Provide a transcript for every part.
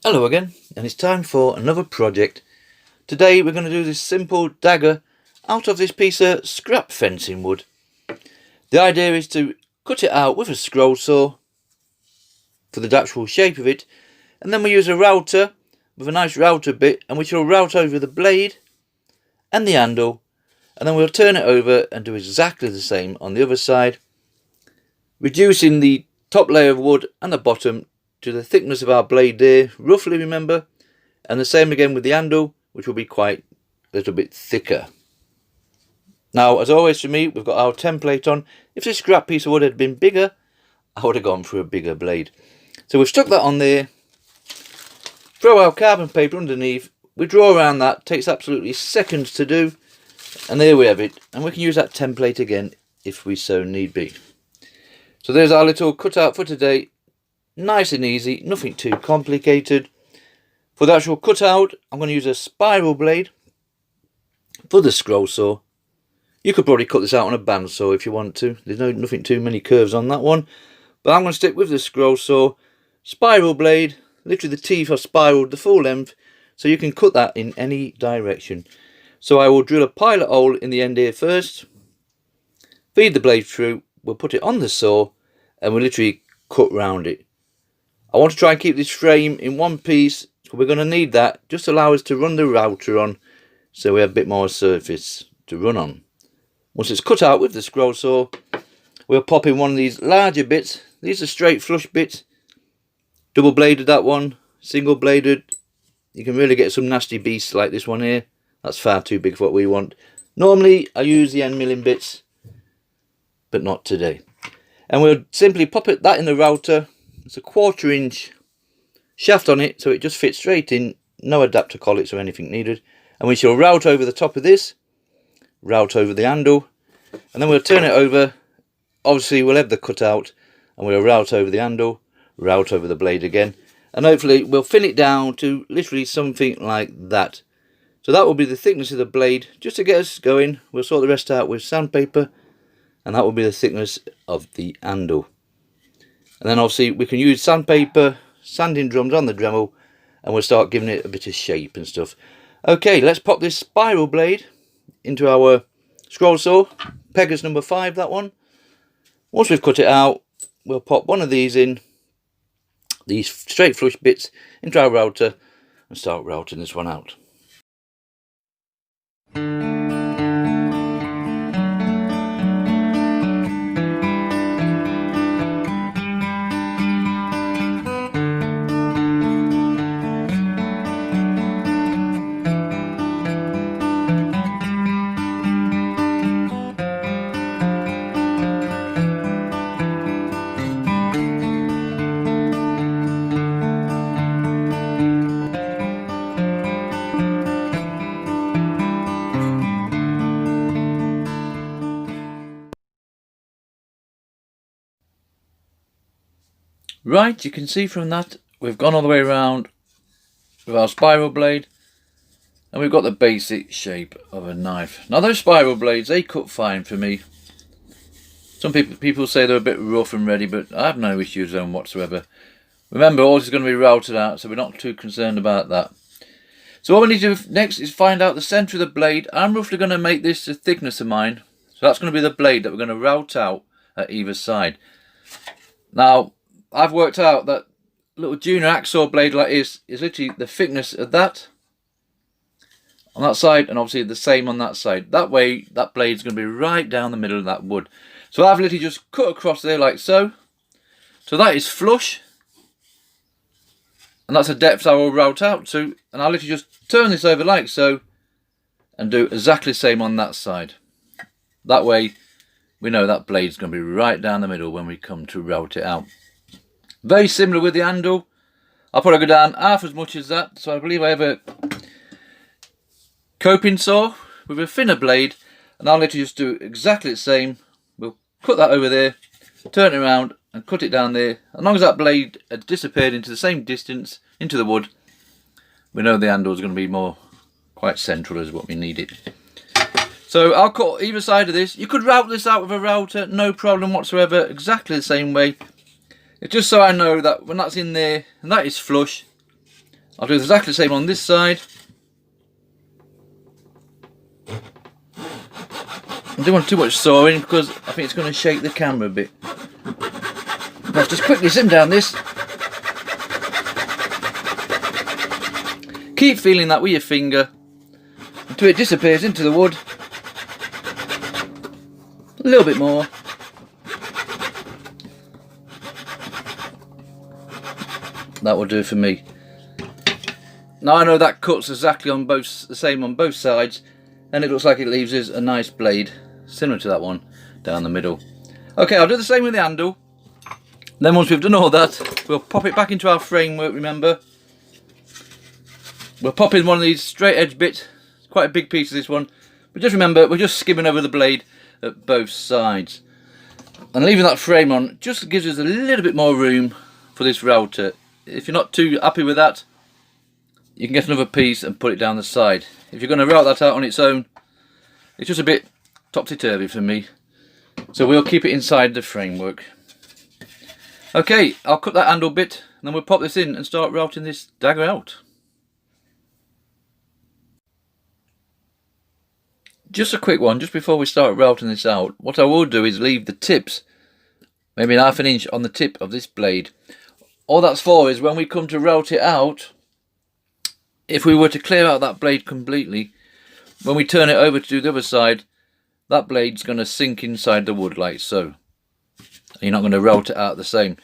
Hello again, and it's time for another project. Today we're going to do this simple dagger out of this piece of scrap fencing wood. The idea is to cut it out with a scroll saw for the actual shape of it, and then we use a router with a nice router bit, and we shall route over the blade and the handle, and then we'll turn it over and do exactly the same on the other side, reducing the top layer of wood and the bottom to the thickness of our blade there, roughly, remember, and the same again with the handle, which will be quite a little bit thicker. Now, as always for me, we've got our template on. If this scrap piece of wood had been bigger, I would have gone for a bigger blade. So we've stuck that on there, throw our carbon paper underneath, we draw around that, takes absolutely seconds to do, and there we have it, and we can use that template again if we so need be. So there's our little cutout for today. Nice and easy, nothing too complicated. For the actual cutout, I'm going to use a spiral blade for the scroll saw. You could probably cut this out on a bandsaw if you want to. There's nothing too many curves on that one. But I'm going to stick with the scroll saw. Spiral blade, literally the teeth are spiraled the full length, so you can cut that in any direction. So I will drill a pilot hole in the end here first, feed the blade through, we'll put it on the saw, and we'll literally cut round it. I want to try and keep this frame in one piece, so we're going to need that just to allow us to run the router on, so we have a bit more surface to run on. Once it's cut out with the scroll saw, we'll pop in one of these larger bits. These are straight flush bits, double bladed that one, single bladed. You can really get some nasty beasts like this one here. That's far too big for what we want. Normally I use the end milling bits, but not today. And we'll simply pop that in the router. It's a 1/4 inch shaft on it, so it just fits straight in, no adapter collets or anything needed. And we shall route over the top of this, route over the handle, and then we'll turn it over. Obviously we'll have the cutout, and we'll route over the handle, route over the blade again, and hopefully we'll thin it down to literally something like that. So that will be the thickness of the blade, just to get us going. We'll sort the rest out with sandpaper, and that will be the thickness of the handle. And then obviously we can use sandpaper, sanding drums on the Dremel, and we'll start giving it a bit of shape and stuff. Okay, let's pop this spiral blade into our scroll saw, pegas number 5, that one. Once we've cut it out, we'll pop one of these in, these straight flush bits, into our router and start routing this one out. Right, you can see from that we've gone all the way around with our spiral blade, and we've got the basic shape of a knife. Now those spiral blades, they cut fine for me. Some people say they're a bit rough and ready, but I have no issues with them whatsoever. Remember, all this is going to be routed out, so we're not too concerned about that. So what we need to do next is find out the centre of the blade. I'm roughly going to make this the thickness of mine, so that's going to be the blade that we're going to route out at either side. Now I've worked out that little junior hacksaw blade like this is literally the thickness of that on that side, and obviously the same on that side. That way that blade's going to be right down the middle of that wood. So I've literally just cut across there like so. So that is flush, and that's the depth I will route out to, and I'll literally just turn this over like so and do exactly the same on that side. That way we know that blade's going to be right down the middle when we come to route it out. Very similar with the handle. I'll probably go down half as much as that. So I believe I have a coping saw with a thinner blade, and I'll literally just do exactly the same. We'll cut that over there, turn it around and cut it down there. As long as that blade had disappeared into the same distance into the wood, we know the handle is going to be more quite central as what we need it. So I'll cut either side of this. You could route this out with a router, no problem whatsoever, exactly the same way. It's just so I know that when that's in there, and that is flush, I'll do exactly the same on this side. I don't want too much sawing because I think it's going to shake the camera a bit. Let's just quickly sim down this. Keep feeling that with your finger until it disappears into the wood. A little bit more. That will do it for me. Now I know that cuts exactly on both, the same on both sides, and it looks like it leaves us a nice blade similar to that one down the middle. Okay, I'll do the same with the handle. Then once we've done all that, we'll pop it back into our framework, remember. We'll pop in one of these straight edge bits. It's quite a big piece of this one. But just remember, we're just skimming over the blade at both sides. And leaving that frame on just gives us a little bit more room for this router. If you're not too happy with that, you can get another piece and put it down the side. If you're going to route that out on its own, it's just a bit topsy-turvy for me. So we'll keep it inside the framework. Okay, I'll cut that handle bit, and then we'll pop this in and start routing this dagger out. Just a quick one, just before we start routing this out, what I will do is leave the tips, maybe 1/2 inch on the tip of this blade. All that's for is when we come to route it out, if we were to clear out that blade completely, when we turn it over to do the other side, that blade's going to sink inside the wood like so. You're not going to route it out the same.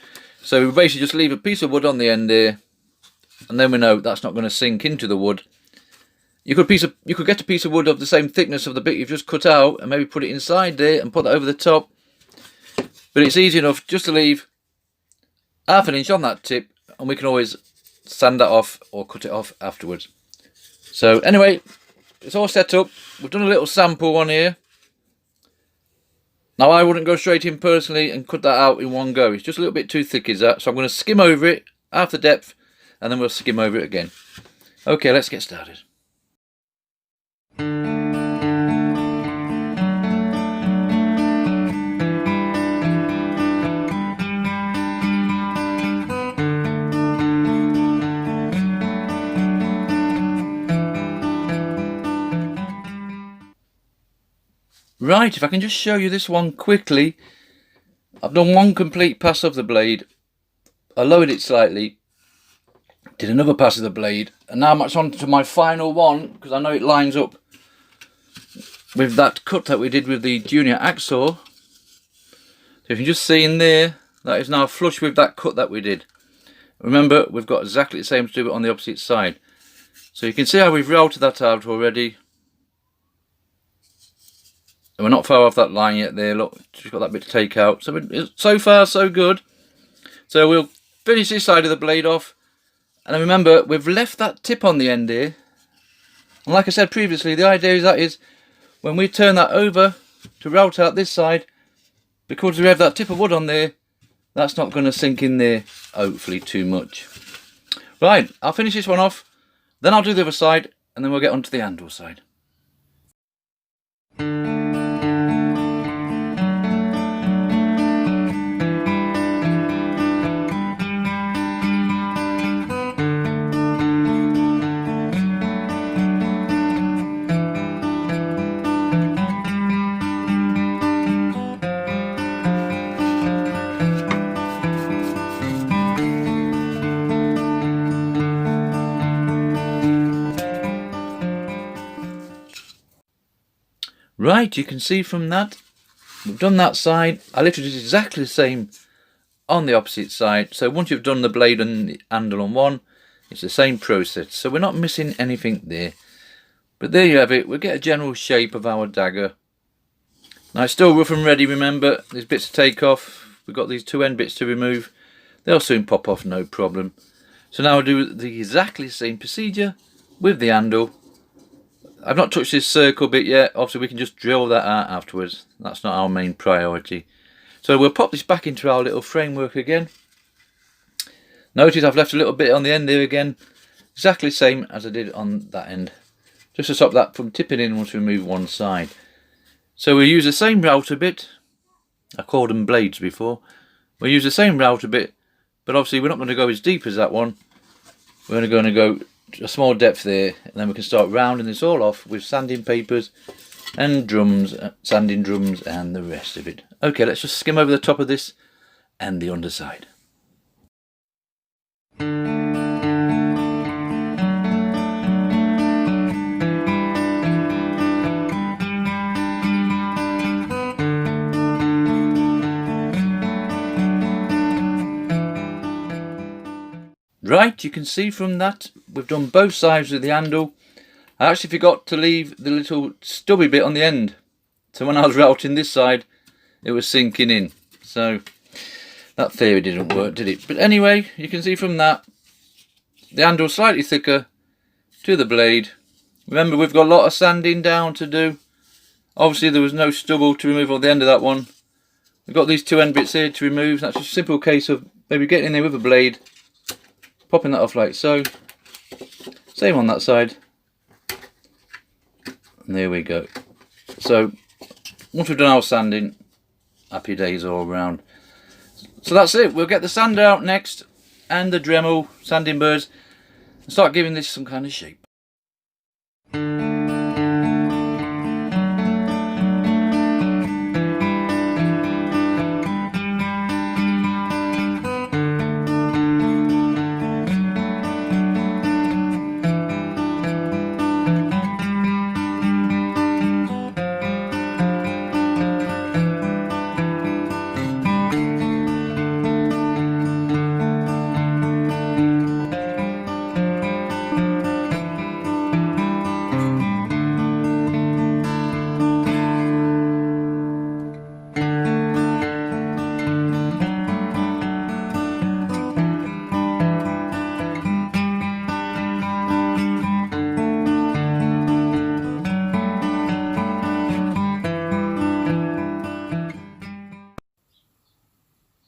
So we basically just leave a piece of wood on the end here, and then we know that's not going to sink into the wood. You could get a piece of wood of the same thickness of the bit you've just cut out and maybe put it inside there and put that over the top. But it's easy enough just to leave 1/2 inch on that tip, and we can always sand that off or cut it off afterwards. So anyway, it's all set up. We've done a little sample one here. Now I wouldn't go straight in personally and cut that out in one go. It's just a little bit too thick, is that? So I'm going to skim over it, half the depth, and then we'll skim over it again. Okay, let's get started. Right, if I can just show you this one quickly. I've done one complete pass of the blade. I lowered it slightly, did another pass of the blade, and now I'm on to my final one, because I know it lines up with that cut that we did with the junior hacksaw. So if you can just see in there, that is now flush with that cut that we did. Remember, we've got exactly the same to do it on the opposite side. So you can see how we've routed that out already. And we're not far off that line yet there, look, just got that bit to take out. So far so good. So we'll finish this side of the blade off. And then remember, we've left that tip on the end here. And like I said previously, the idea is when we turn that over to route out this side, because we have that tip of wood on there, that's not going to sink in there, hopefully, too much. Right, I'll finish this one off, then I'll do the other side, and then we'll get on to the handle side. Right, you can see from that, we've done that side. I literally did exactly the same on the opposite side. So once you've done the blade and the handle on one, it's the same process. So we're not missing anything there. But there you have it. We'll get a general shape of our dagger. Now it's still rough and ready, remember. There's bits to take off. We've got these two end bits to remove. They'll soon pop off, no problem. So now we'll do the exactly same procedure with the handle. I've not touched this circle bit yet. Obviously we can just drill that out afterwards. That's not our main priority. So we'll pop this back into our little framework again. Notice I've left a little bit on the end here again. Exactly the same as I did on that end. Just to stop that from tipping in once we move one side. So we'll use the same router bit. I called them blades before. We'll use the same router bit, but obviously we're not going to go as deep as that one. we're going to go a small depth there, and then we can start rounding this all off with sanding papers and drums, sanding drums and the rest of it. Okay, let's just skim over the top of this and the underside. Right, you can see from that we've done both sides of the handle. I actually forgot to leave the little stubby bit on the end, so when I was routing this side it was sinking in, so that theory didn't work, did it? But anyway, you can see from that the handle's slightly thicker to the blade. Remember, we've got a lot of sanding down to do. Obviously there was no stubble to remove on the end of that one. We've got these two end bits here to remove. That's just a simple case of maybe getting in there with a blade, popping that off like so. Same on that side. And there we go. So once we've done our sanding, happy days all round. So that's it. We'll get the sander out next and the Dremel sanding birds and start giving this some kind of shape.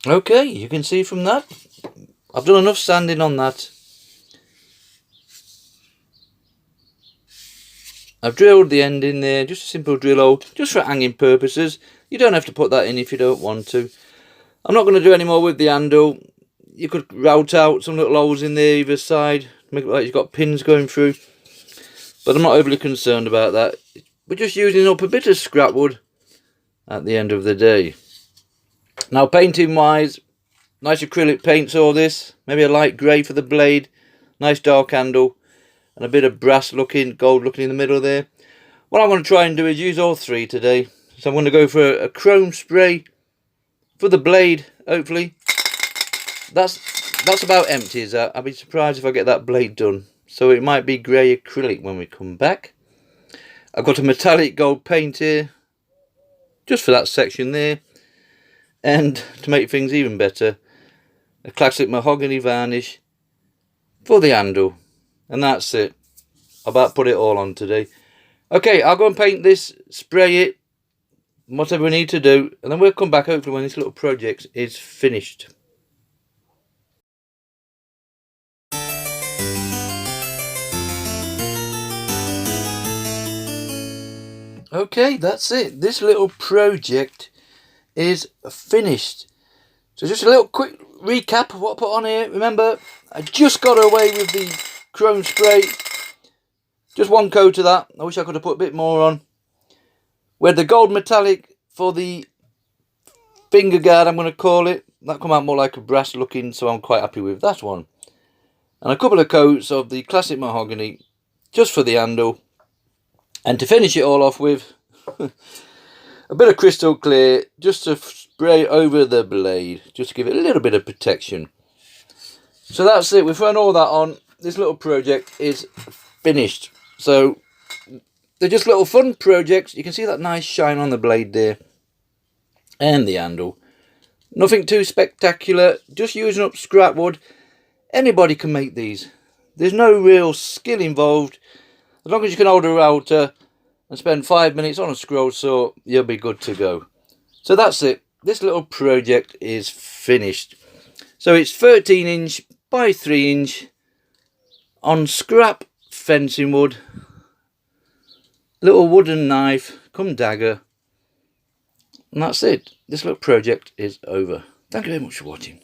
Okay, you can see from that, I've done enough sanding on that. I've drilled the end in there, just a simple drill hole, just for hanging purposes. You don't have to put that in if you don't want to. I'm not going to do any more with the handle. You could route out some little holes in there either side, make it look like you've got pins going through. But I'm not overly concerned about that. We're just using up a bit of scrap wood at the end of the day. Now painting wise, nice acrylic paints all this, maybe a light grey for the blade, nice dark handle, and a bit of brass looking, gold looking in the middle there. What I'm going to try and do is use all three today. So I'm going to go for a chrome spray for the blade, hopefully. That's about empty, is that? I'd be surprised if I get that blade done. So it might be grey acrylic when we come back. I've got a metallic gold paint here, just for that section there. And to make things even better, a classic mahogany varnish for the handle. And that's it. I'll about put it all on today. Okay, I'll go and paint this, spray it, whatever we need to do, and then we'll come back hopefully when this little project is finished. Okay, that's it. This little project is finished. So just a little quick recap of what I put on here. Remember, I just got away with the chrome spray. Just one coat of that. I wish I could have put a bit more on. We had the gold metallic for the finger guard, I'm going to call it. That come out more like a brass looking, so I'm quite happy with that one. And a couple of coats of the classic mahogany just for the handle. And to finish it all off with a bit of crystal clear just to spray over the blade, just to give it a little bit of protection. So that's it. We've thrown all that on. This little project is finished. So they're just little fun projects. You can see that nice shine on the blade there and the handle. Nothing too spectacular, just using up scrap wood. Anybody can make these. There's no real skill involved. As long as you can hold a router and spend 5 minutes on a scroll saw, you'll be good to go. So that's it. This little project is finished. So it's 13 inch by 3 inch on scrap fencing wood. Little wooden knife, come dagger. And that's it. This little project is over. Thank you very much for watching.